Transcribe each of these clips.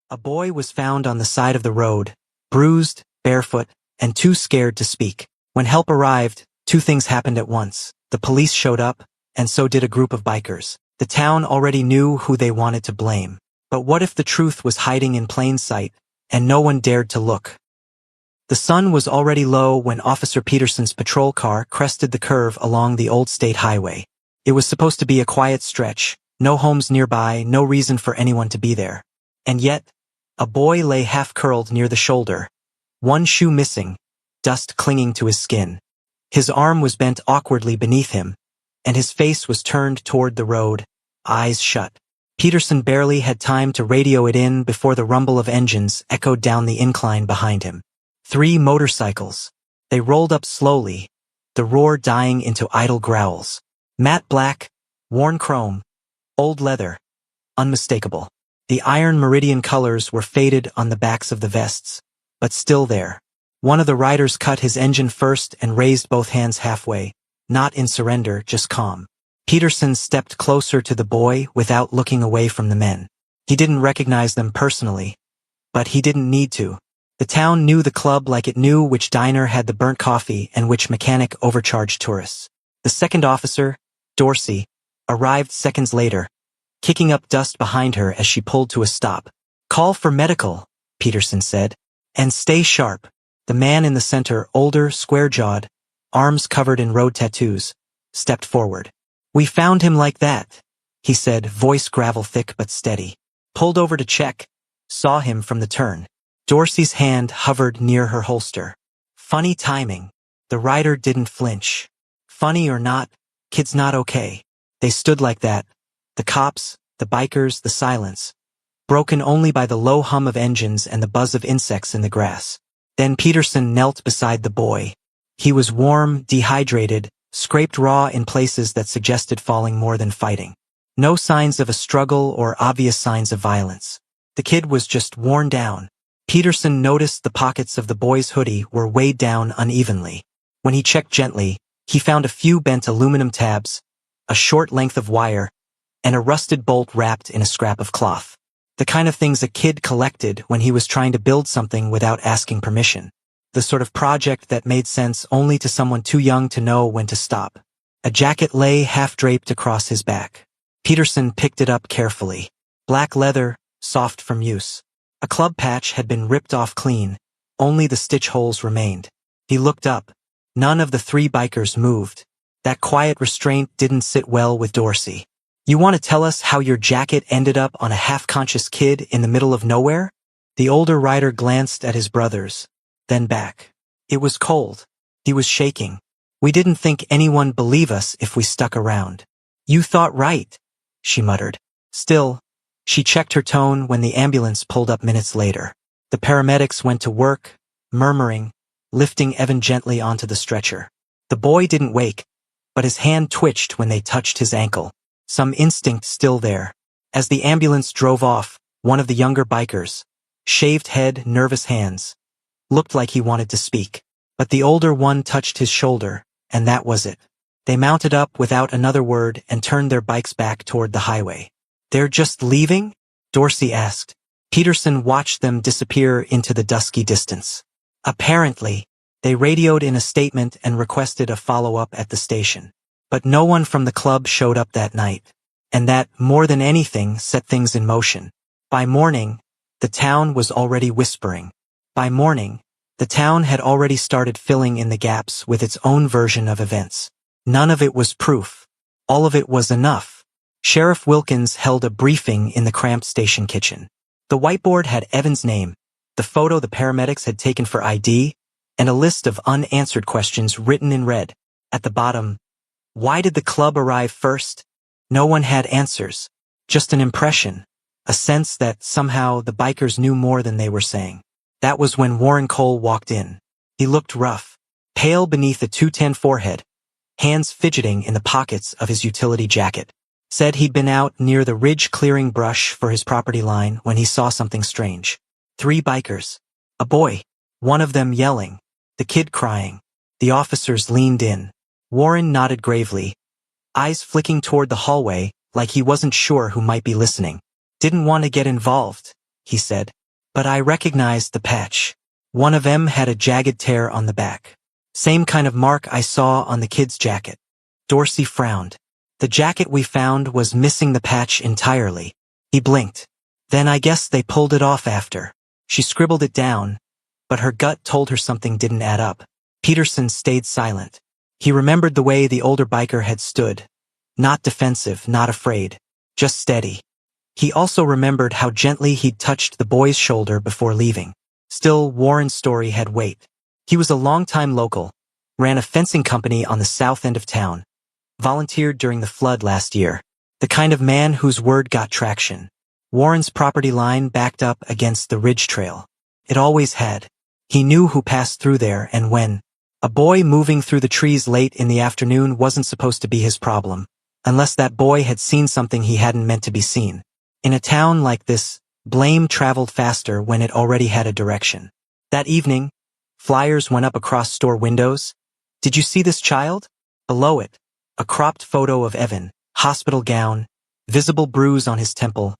A boy was found on the side of the road, bruised, barefoot, and too scared to speak. When help arrived, two things happened at once. The police showed up, and so did a group of bikers. The town already knew who they wanted to blame. But what if the truth was hiding in plain sight, and no one dared to look? The sun was already low when Officer Peterson's patrol car crested the curve along the old state highway. It was supposed to be a quiet stretch, no homes nearby, no reason for anyone to be there. And yet, a boy lay half-curled near the shoulder, one shoe missing, dust clinging to his skin. His arm was bent awkwardly beneath him, and his face was turned toward the road, eyes shut. Peterson barely had time to radio it in before the rumble of engines echoed down the incline behind him. 3 motorcycles. They rolled up slowly, the roar dying into idle growls. Matte black, worn chrome, old leather, unmistakable. The iron meridian colors were faded on the backs of the vests, but still there. One of the riders cut his engine first and raised both hands halfway, not in surrender, just calm. Peterson stepped closer to the boy without looking away from the men. He didn't recognize them personally, but he didn't need to. The town knew the club like it knew which diner had the burnt coffee and which mechanic overcharged tourists. The second officer, Dorsey, arrived seconds later, kicking up dust behind her as she pulled to a stop. "Call for medical," Peterson said, "and stay sharp." The man in the center, older, square-jawed, arms covered in road tattoos, stepped forward. "We found him like that," he said, voice gravel-thick but steady. "Pulled over to check. Saw him from the turn." Dorsey's hand hovered near her holster. Funny timing. The rider didn't flinch. Funny or not, kid's not okay. They stood like that. The cops, the bikers, the silence. Broken only by the low hum of engines and the buzz of insects in the grass. Then Peterson knelt beside the boy. He was warm, dehydrated, scraped raw in places that suggested falling more than fighting. No signs of a struggle or obvious signs of violence. The kid was just worn down. Peterson noticed the pockets of the boy's hoodie were weighed down unevenly. When he checked gently, he found a few bent aluminum tabs, a short length of wire, and a rusted bolt wrapped in a scrap of cloth. The kind of things a kid collected when he was trying to build something without asking permission. The sort of project that made sense only to someone too young to know when to stop. A jacket lay half-draped across his back. Peterson picked it up carefully. Black leather, soft from use. A club patch had been ripped off clean, only the stitch holes remained. He looked up. None of the 3 bikers moved. That quiet restraint didn't sit well with Dorsey. "You want to tell us how your jacket ended up on a half-conscious kid in the middle of nowhere?" The older rider glanced at his brothers, then back. It was cold. He was shaking. "We didn't think anyone would believe us if we stuck around." "You thought right," she muttered. Still, she checked her tone when the ambulance pulled up minutes later. The paramedics went to work, murmuring, lifting Evan gently onto the stretcher. The boy didn't wake, but his hand twitched when they touched his ankle. Some instinct still there. As the ambulance drove off, one of the younger bikers, shaved head, nervous hands, looked like he wanted to speak. But the older one touched his shoulder, and that was it. They mounted up without another word and turned their bikes back toward the highway. "They're just leaving?" Dorsey asked. Peterson watched them disappear into the dusky distance. "Apparently," they radioed in a statement and requested a follow-up at the station. But no one from the club showed up that night. And that, more than anything, set things in motion. By morning, the town was already whispering. By morning, the town had already started filling in the gaps with its own version of events. None of it was proof. All of it was enough. Sheriff Wilkins held a briefing in the cramped station kitchen. The whiteboard had Evan's name, the photo the paramedics had taken for ID, and a list of unanswered questions written in red. At the bottom, why did the club arrive first? No one had answers. Just an impression, a sense that somehow the bikers knew more than they were saying. That was when Warren Cole walked in. He looked rough, pale beneath a 210 forehead, hands fidgeting in the pockets of his utility jacket. Said he'd been out near the ridge clearing brush for his property line when he saw something strange. 3 bikers. A boy. One of them yelling. The kid crying. The officers leaned in. Warren nodded gravely, eyes flicking toward the hallway like he wasn't sure who might be listening. Didn't want to get involved, he said. But I recognized the patch. One of them had a jagged tear on the back. Same kind of mark I saw on the kid's jacket. Dorsey frowned. The jacket we found was missing the patch entirely. He blinked. Then I guess they pulled it off after. She scribbled it down, but her gut told her something didn't add up. Peterson stayed silent. He remembered the way the older biker had stood. Not defensive, not afraid. Just steady. He also remembered how gently he'd touched the boy's shoulder before leaving. Still, Warren's story had weight. He was a longtime local, ran a fencing company on the south end of town, volunteered during the flood last year. The kind of man whose word got traction. Warren's property line backed up against the ridge trail. It always had. He knew who passed through there and when. A boy moving through the trees late in the afternoon wasn't supposed to be his problem, unless that boy had seen something he hadn't meant to be seen. In a town like this, blame traveled faster when it already had a direction. That evening, flyers went up across store windows. Did you see this child? Below it, a cropped photo of Evan, hospital gown, visible bruise on his temple,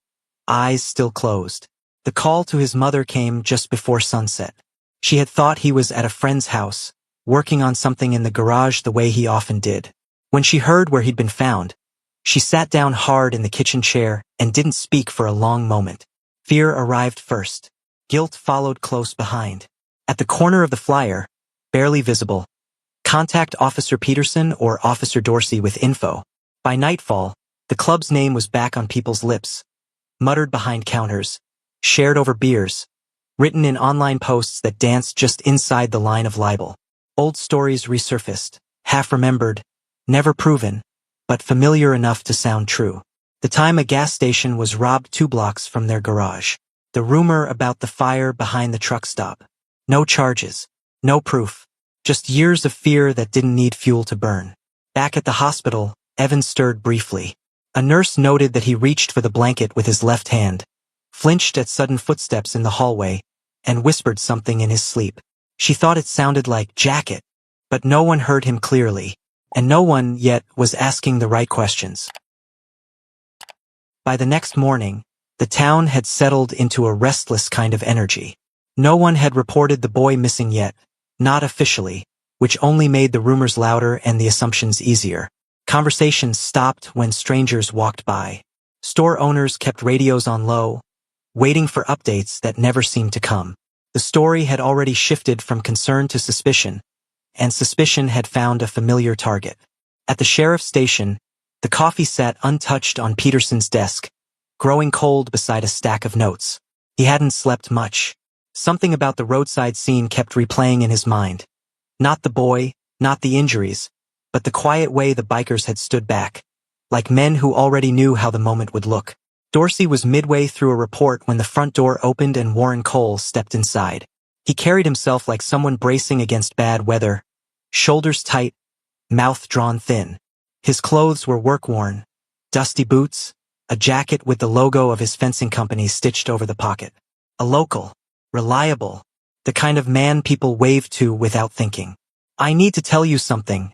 eyes still closed. The call to his mother came just before sunset. She had thought he was at a friend's house, working on something in the garage the way he often did. When she heard where he'd been found, she sat down hard in the kitchen chair and didn't speak for a long moment. Fear arrived first. Guilt followed close behind. At the corner of the flyer, barely visible, contact Officer Peterson or Officer Dorsey with info. By nightfall, the club's name was back on people's lips, muttered behind counters, shared over beers, written in online posts that danced just inside the line of libel. Old stories resurfaced, half-remembered, never proven, but familiar enough to sound true. The time a gas station was robbed 2 blocks from their garage. The rumor about the fire behind the truck stop. No charges, no proof, just years of fear that didn't need fuel to burn. Back at the hospital, Evan stirred briefly. A nurse noted that he reached for the blanket with his left hand, flinched at sudden footsteps in the hallway, and whispered something in his sleep. She thought it sounded like jacket, but no one heard him clearly, and no one yet was asking the right questions. By the next morning, the town had settled into a restless kind of energy. No one had reported the boy missing yet, not officially, which only made the rumors louder and the assumptions easier. Conversations stopped when strangers walked by. Store owners kept radios on low, waiting for updates that never seemed to come. The story had already shifted from concern to suspicion, and suspicion had found a familiar target. At the sheriff's station, the coffee sat untouched on Peterson's desk, growing cold beside a stack of notes. He hadn't slept much. Something about the roadside scene kept replaying in his mind. Not the boy, not the injuries, but the quiet way the bikers had stood back, like men who already knew how the moment would look. Dorsey was midway through a report when the front door opened and Warren Cole stepped inside. He carried himself like someone bracing against bad weather, shoulders tight, mouth drawn thin. His clothes were work-worn, dusty boots, a jacket with the logo of his fencing company stitched over the pocket. A local, reliable, the kind of man people waved to without thinking. "I need to tell you something,"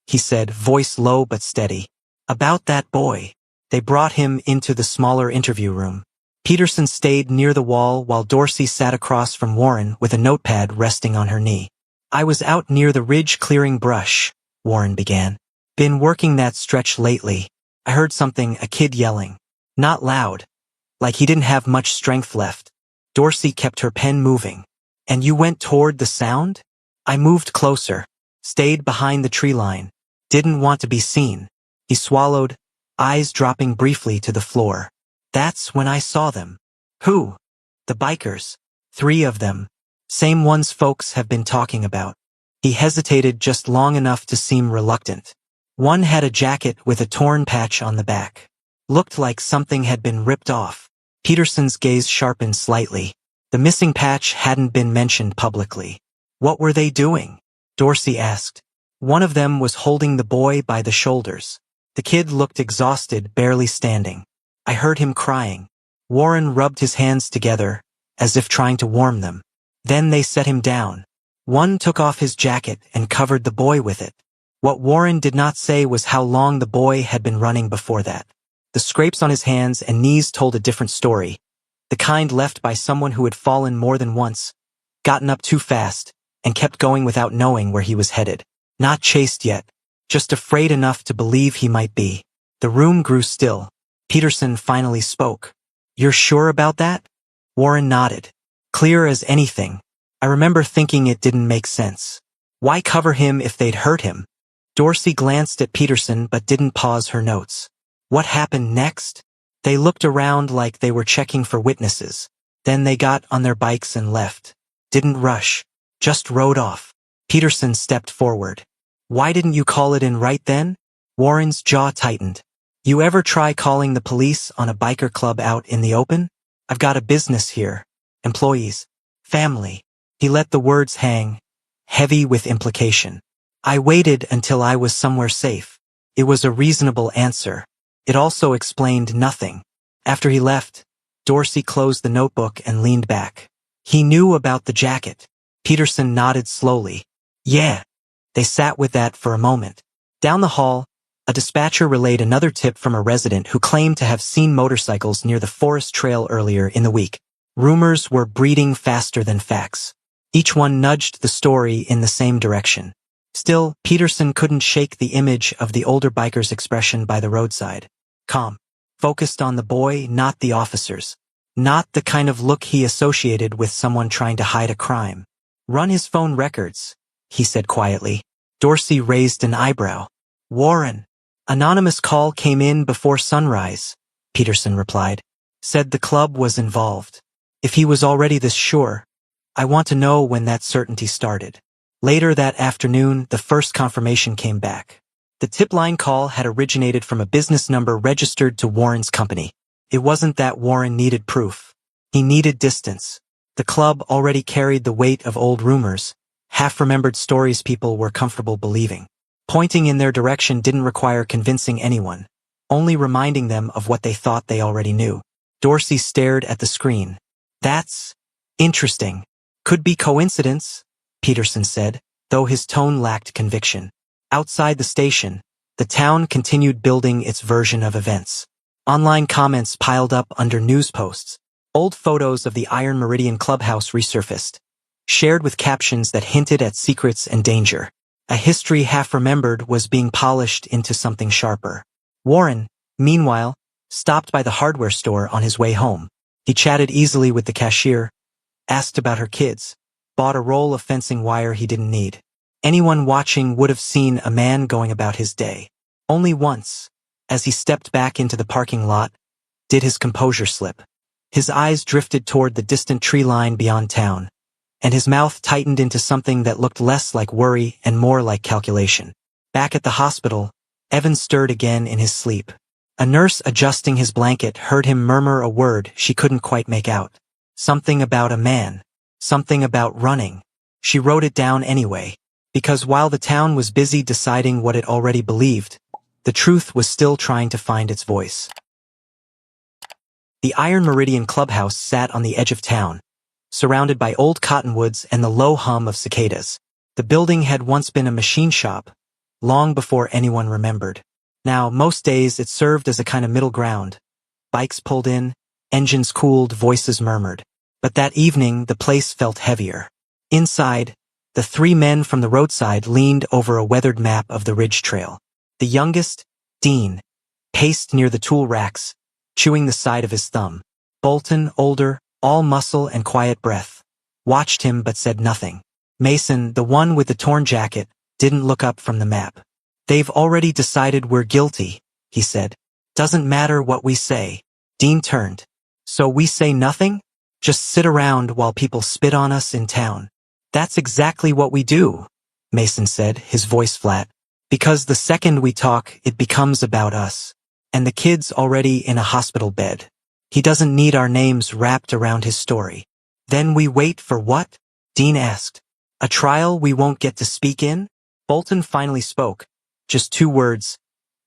he said, voice low but steady. "About that boy." They brought him into the smaller interview room. Peterson stayed near the wall while Dorsey sat across from Warren with a notepad resting on her knee. "I was out near the ridge clearing brush," Warren began. "Been working that stretch lately. I heard something, a kid yelling. Not loud, like he didn't have much strength left." Dorsey kept her pen moving. "And you went toward the sound?" "I moved closer, stayed behind the tree line. Didn't want to be seen." He swallowed, eyes dropping briefly to the floor. "That's when I saw them." "Who?" "The bikers. 3 of them. Same ones folks have been talking about." He hesitated just long enough to seem reluctant. "One had a jacket with a torn patch on the back. Looked like something had been ripped off." Peterson's gaze sharpened slightly. The missing patch hadn't been mentioned publicly. "What were they doing?" Dorsey asked. "One of them was holding the boy by the shoulders. The kid looked exhausted, barely standing. I heard him crying." Warren rubbed his hands together, as if trying to warm them. "Then they set him down. One took off his jacket and covered the boy with it." What Warren did not say was how long the boy had been running before that. The scrapes on his hands and knees told a different story. The kind left by someone who had fallen more than once, gotten up too fast, and kept going without knowing where he was headed. Not chased yet, just afraid enough to believe he might be. The room grew still. Peterson finally spoke. "You're sure about that?" Warren nodded. "Clear as anything. I remember thinking it didn't make sense. Why cover him if they'd hurt him?" Dorsey glanced at Peterson but didn't pause her notes. "What happened next?" "They looked around like they were checking for witnesses. Then they got on their bikes and left. Didn't rush. Just rode off." Peterson stepped forward. "Why didn't you call it in right then?" Warren's jaw tightened. "You ever try calling the police on a biker club out in the open? I've got a business here. Employees. Family." He let the words hang, heavy with implication. "I waited until I was somewhere safe." It was a reasonable answer. It also explained nothing. After he left, Dorsey closed the notebook and leaned back. "He knew about the jacket." Peterson nodded slowly. "Yeah." They sat with that for a moment. Down the hall, a dispatcher relayed another tip from a resident who claimed to have seen motorcycles near the forest trail earlier in the week. Rumors were breeding faster than facts. Each one nudged the story in the same direction. Still, Peterson couldn't shake the image of the older biker's expression by the roadside. Calm. Focused on the boy, not the officers. Not the kind of look he associated with someone trying to hide a crime. "Run his phone records," he said quietly. Dorsey raised an eyebrow. "Warren." "Anonymous call came in before sunrise," Peterson replied. "Said the club was involved. If he was already this sure, I want to know when that certainty started." Later that afternoon, the first confirmation came back. The tip line call had originated from a business number registered to Warren's company. It wasn't that Warren needed proof. He needed distance. The club already carried the weight of old rumors, half-remembered stories people were comfortable believing. Pointing in their direction didn't require convincing anyone, only reminding them of what they thought they already knew. Dorsey stared at the screen. "That's interesting. Could be coincidence," Peterson said, though his tone lacked conviction. Outside the station, the town continued building its version of events. Online comments piled up under news posts. Old photos of the Iron Meridian clubhouse resurfaced, shared with captions that hinted at secrets and danger. A history half-remembered was being polished into something sharper. Warren, meanwhile, stopped by the hardware store on his way home. He chatted easily with the cashier, asked about her kids, bought a roll of fencing wire he didn't need. Anyone watching would have seen a man going about his day. Only once, as he stepped back into the parking lot, did his composure slip. His eyes drifted toward the distant tree line beyond town, and his mouth tightened into something that looked less like worry and more like calculation. Back at the hospital, Evan stirred again in his sleep. A nurse adjusting his blanket heard him murmur a word she couldn't quite make out. Something about a man. Something about running. She wrote it down anyway, because while the town was busy deciding what it already believed, the truth was still trying to find its voice. The Iron Meridian clubhouse sat on the edge of town, surrounded by old cottonwoods and the low hum of cicadas. The building had once been a machine shop, long before anyone remembered. Now, most days it served as a kind of middle ground. Bikes pulled in, engines cooled, voices murmured. But that evening, the place felt heavier. Inside, the three men from the roadside leaned over a weathered map of the ridge trail. The youngest, Dean, paced near the tool racks, chewing the side of his thumb. Bolton, older, all muscle and quiet breath, watched him but said nothing. Mason, the one with the torn jacket, didn't look up from the map. "They've already decided we're guilty," he said. "Doesn't matter what we say." Dean turned. "So we say nothing? Just sit around while people spit on us in town?" "That's exactly what we do," Mason said, his voice flat. "Because the second we talk, it becomes about us. And the kid's already in a hospital bed. He doesn't need our names wrapped around his story." "Then we wait for what?" Dean asked. "A trial we won't get to speak in?" Bolton finally spoke. Just 2 words.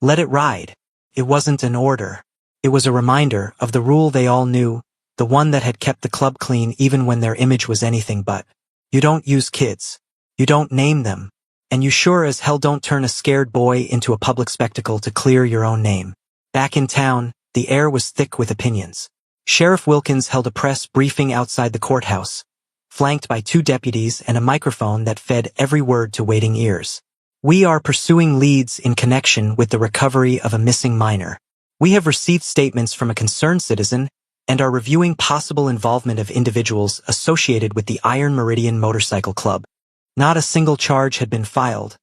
"Let it ride." It wasn't an order. It was a reminder of the rule they all knew, the one that had kept the club clean even when their image was anything but. You don't use kids. You don't name them. And you sure as hell don't turn a scared boy into a public spectacle to clear your own name. Back in town, the air was thick with opinions. Sheriff Wilkins held a press briefing outside the courthouse, flanked by 2 deputies and a microphone that fed every word to waiting ears. "We are pursuing leads in connection with the recovery of a missing minor. We have received statements from a concerned citizen and are reviewing possible involvement of individuals associated with the Iron Meridian Motorcycle Club." Not a single charge had been filed,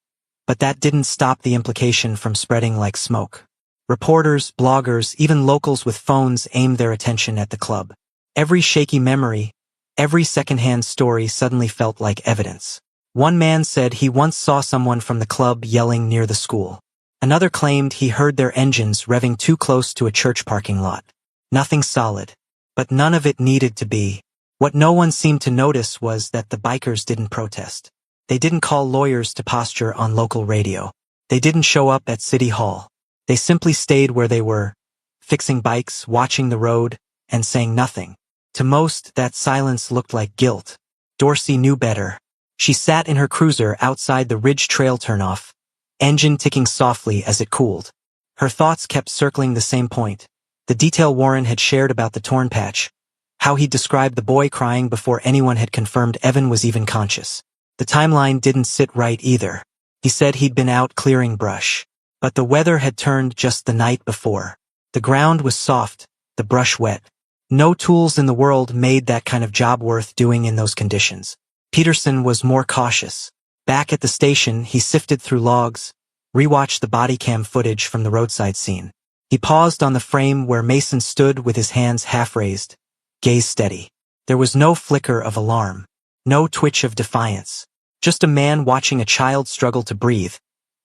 but that didn't stop the implication from spreading like smoke. Reporters, bloggers, even locals with phones aimed their attention at the club. Every shaky memory, every secondhand story suddenly felt like evidence. One man said he once saw someone from the club yelling near the school. Another claimed he heard their engines revving too close to a church parking lot. Nothing solid. But none of it needed to be. What no one seemed to notice was that the bikers didn't protest. They didn't call lawyers to posture on local radio. They didn't show up at City Hall. They simply stayed where they were, fixing bikes, watching the road, and saying nothing. To most, that silence looked like guilt. Dorsey knew better. She sat in her cruiser outside the Ridge Trail turnoff, engine ticking softly as it cooled. Her thoughts kept circling the same point. The detail Warren had shared about the torn patch, how he described the boy crying before anyone had confirmed Evan was even conscious. The timeline didn't sit right either. He said he'd been out clearing brush. But the weather had turned just the night before. The ground was soft, the brush wet. No tools in the world made that kind of job worth doing in those conditions. Peterson was more cautious. Back at the station, he sifted through logs, rewatched the body cam footage from the roadside scene. He paused on the frame where Mason stood with his hands half raised, gaze steady. There was no flicker of alarm, no twitch of defiance. Just a man watching a child struggle to breathe,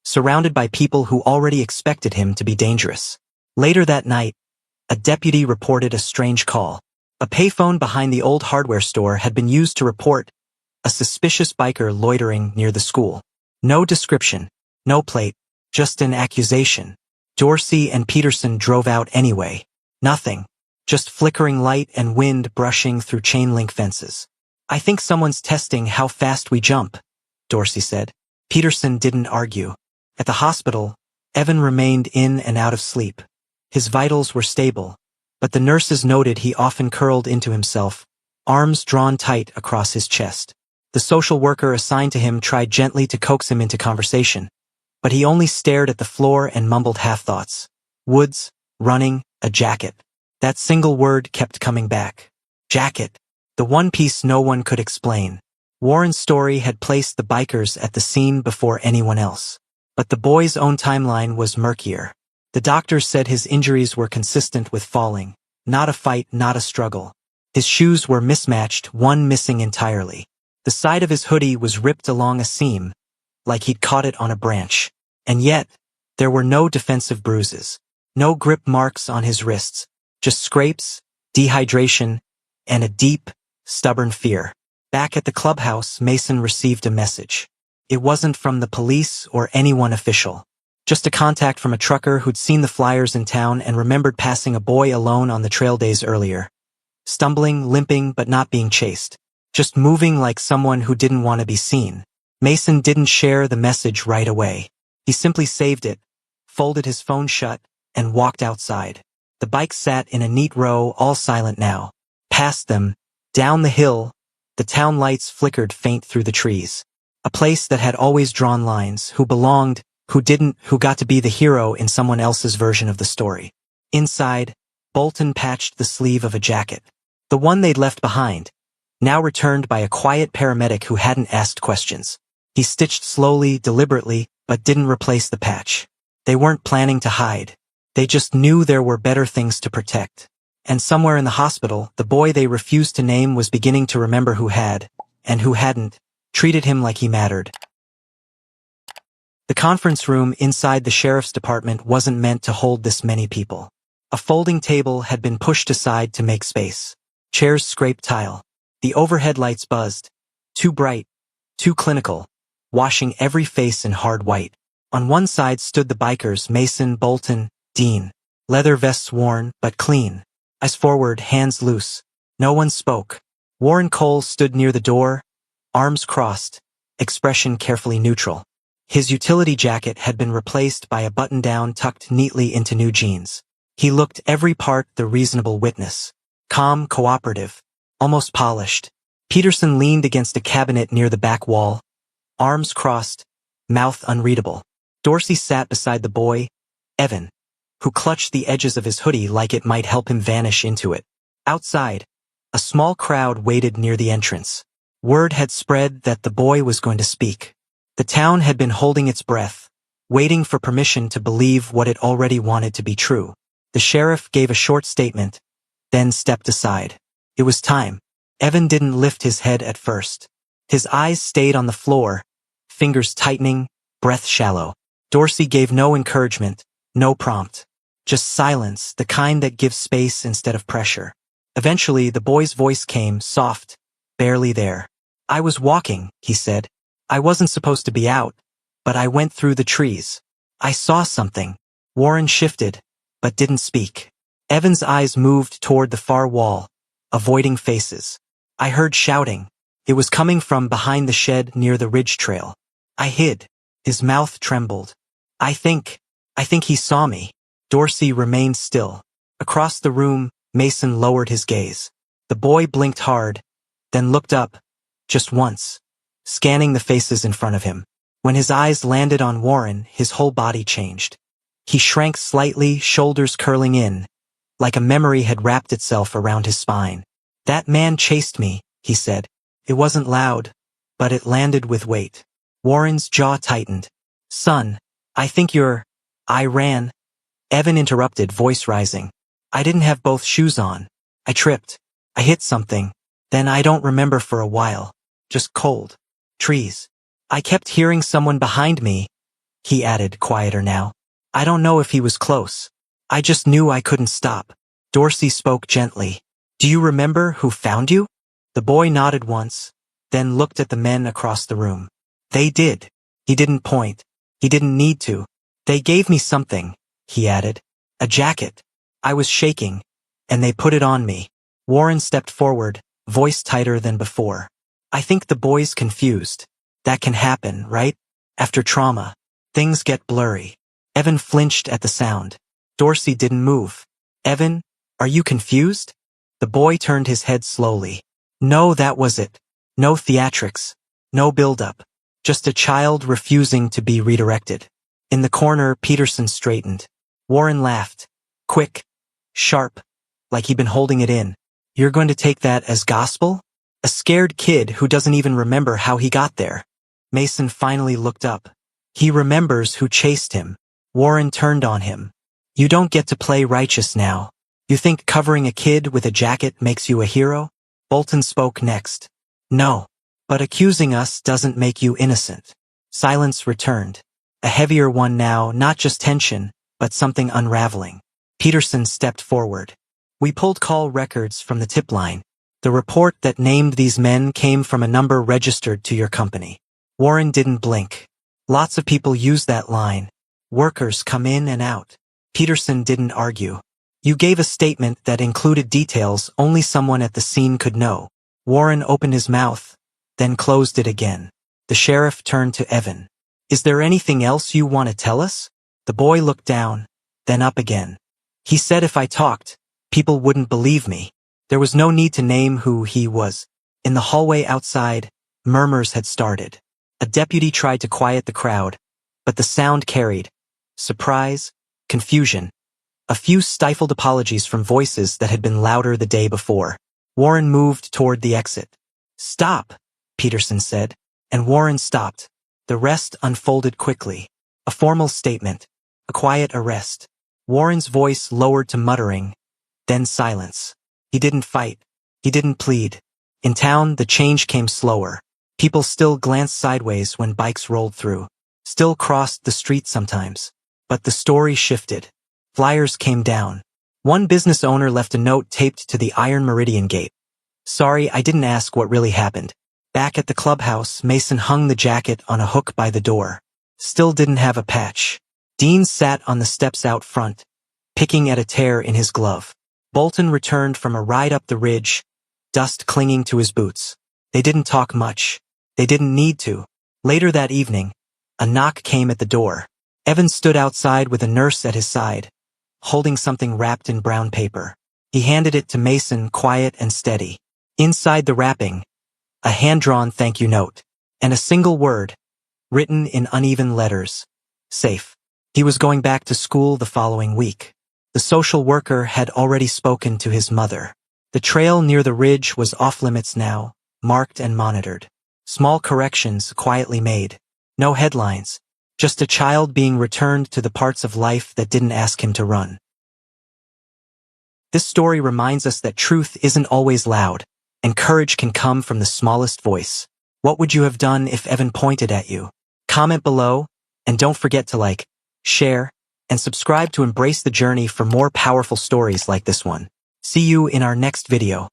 surrounded by people who already expected him to be dangerous. Later that night, a deputy reported a strange call. A payphone behind the old hardware store had been used to report a suspicious biker loitering near the school. No description, no plate, just an accusation. Dorsey and Peterson drove out anyway. Nothing, just flickering light and wind brushing through chain-link fences. "I think someone's testing how fast we jump," Dorsey said. Peterson didn't argue. At the hospital, Evan remained in and out of sleep. His vitals were stable, but the nurses noted he often curled into himself, arms drawn tight across his chest. The social worker assigned to him tried gently to coax him into conversation, but he only stared at the floor and mumbled half-thoughts. Woods, running, a jacket. That single word kept coming back. Jacket. The one piece no one could explain. Warren's story had placed the bikers at the scene before anyone else. But the boy's own timeline was murkier. The doctors said his injuries were consistent with falling. Not a fight, not a struggle. His shoes were mismatched, one missing entirely. The side of his hoodie was ripped along a seam, like he'd caught it on a branch. And yet, there were no defensive bruises. No grip marks on his wrists. Just scrapes, dehydration, and a deep, stubborn fear. Back at the clubhouse, Mason received a message. It wasn't from the police or anyone official. Just a contact from a trucker who'd seen the flyers in town and remembered passing a boy alone on the trail days earlier. Stumbling, limping, but not being chased. Just moving like someone who didn't want to be seen. Mason didn't share the message right away. He simply saved it, folded his phone shut, and walked outside. The bikes sat in a neat row, all silent now. Past them, down the hill, the town lights flickered faint through the trees. A place that had always drawn lines, who belonged, who didn't, who got to be the hero in someone else's version of the story. Inside, Bolton patched the sleeve of a jacket. The one they'd left behind, now returned by a quiet paramedic who hadn't asked questions. He stitched slowly, deliberately, but didn't replace the patch. They weren't planning to hide. They just knew there were better things to protect. And somewhere in the hospital, the boy they refused to name was beginning to remember who had, and who hadn't, treated him like he mattered. The conference room inside the sheriff's department wasn't meant to hold this many people. A folding table had been pushed aside to make space. Chairs scraped tile. The overhead lights buzzed. Too bright, too clinical, washing every face in hard white. On one side stood the bikers, Mason, Bolton, Dean. Leather vests worn, but clean. Eyes forward, hands loose. No one spoke. Warren Cole stood near the door, arms crossed, expression carefully neutral. His utility jacket had been replaced by a button-down tucked neatly into new jeans. He looked every part the reasonable witness. calm, cooperative, almost polished. Peterson leaned against a cabinet near the back wall, arms crossed, mouth unreadable. Dorsey sat beside the boy, Evan, who clutched the edges of his hoodie like it might help him vanish into it. Outside, a small crowd waited near the entrance. Word had spread that the boy was going to speak. The town had been holding its breath, waiting for permission to believe what it already wanted to be true. The sheriff gave a short statement, then stepped aside. It was time. Evan didn't lift his head at first. His eyes stayed on the floor, fingers tightening, breath shallow. Dorsey gave no encouragement, no prompt. Just silence, the kind that gives space instead of pressure. Eventually, the boy's voice came, soft, barely there. I was walking, he said. I wasn't supposed to be out, but I went through the trees. I saw something. Warren shifted, but didn't speak. Evan's eyes moved toward the far wall, avoiding faces. I heard shouting. It was coming from behind the shed near the ridge trail. I hid. His mouth trembled. I think he saw me. Dorsey remained still. Across the room, Mason lowered his gaze. The boy blinked hard, then looked up, just once, scanning the faces in front of him. When his eyes landed on Warren, his whole body changed. He shrank slightly, shoulders curling in, like a memory had wrapped itself around his spine. That man chased me, he said. It wasn't loud, but it landed with weight. Warren's jaw tightened. Son, I think you're... I ran. Evan interrupted, voice rising. I didn't have both shoes on. I tripped. I hit something. Then I don't remember for a while. Just cold. Trees. I kept hearing someone behind me, he added, quieter now. I don't know if he was close. I just knew I couldn't stop. Dorsey spoke gently. Do you remember who found you? The boy nodded once, then looked at the men across the room. They did. He didn't point. He didn't need to. They gave me something, he added. A jacket. I was shaking, and they put it on me. Warren stepped forward, voice tighter than before. I think the boy's confused. That can happen, right? After trauma, things get blurry. Evan flinched at the sound. Dorsey didn't move. Evan, are you confused? The boy turned his head slowly. No, that was it. No theatrics. No build-up. Just a child refusing to be redirected. In the corner, Peterson straightened. Warren laughed. Quick. Sharp. Like he'd been holding it in. You're going to take that as gospel? A scared kid who doesn't even remember how he got there. Mason finally looked up. He remembers who chased him. Warren turned on him. You don't get to play righteous now. You think covering a kid with a jacket makes you a hero? Bolton spoke next. No. But accusing us doesn't make you innocent. Silence returned. A heavier one now, not just tension, but something unraveling. Peterson stepped forward. We pulled call records from the tip line. The report that named these men came from a number registered to your company. Warren didn't blink. Lots of people use that line. Workers come in and out. Peterson didn't argue. You gave a statement that included details only someone at the scene could know. Warren opened his mouth, then closed it again. The sheriff turned to Evan. Is there anything else you want to tell us? The boy looked down, then up again. He said if I talked, people wouldn't believe me. There was no need to name who he was. In the hallway outside, murmurs had started. A deputy tried to quiet the crowd, but the sound carried. Surprise, confusion. A few stifled apologies from voices that had been louder the day before. Warren moved toward the exit. Stop, Peterson said, and Warren stopped. The rest unfolded quickly. A formal statement. A quiet arrest. Warren's voice lowered to muttering, then silence. He didn't fight. He didn't plead. In town, the change came slower. People still glanced sideways when bikes rolled through. Still crossed the street sometimes. But the story shifted. Flyers came down. One business owner left a note taped to the Iron Meridian gate. Sorry, I didn't ask what really happened. Back at the clubhouse, Mason hung the jacket on a hook by the door. Still didn't have a patch. Dean sat on the steps out front, picking at a tear in his glove. Bolton returned from a ride up the ridge, dust clinging to his boots. They didn't talk much. They didn't need to. Later that evening, a knock came at the door. Evan stood outside with a nurse at his side, holding something wrapped in brown paper. He handed it to Mason, quiet and steady. Inside the wrapping, a hand-drawn thank you note, and a single word, written in uneven letters. Safe. He was going back to school the following week. The social worker had already spoken to his mother. The trail near the ridge was off-limits now, marked and monitored. Small corrections quietly made. No headlines. Just a child being returned to the parts of life that didn't ask him to run. This story reminds us that truth isn't always loud, and courage can come from the smallest voice. What would you have done if Evan pointed at you? Comment below, and don't forget to like, share, and subscribe to embrace the journey for more powerful stories like this one. See you in our next video.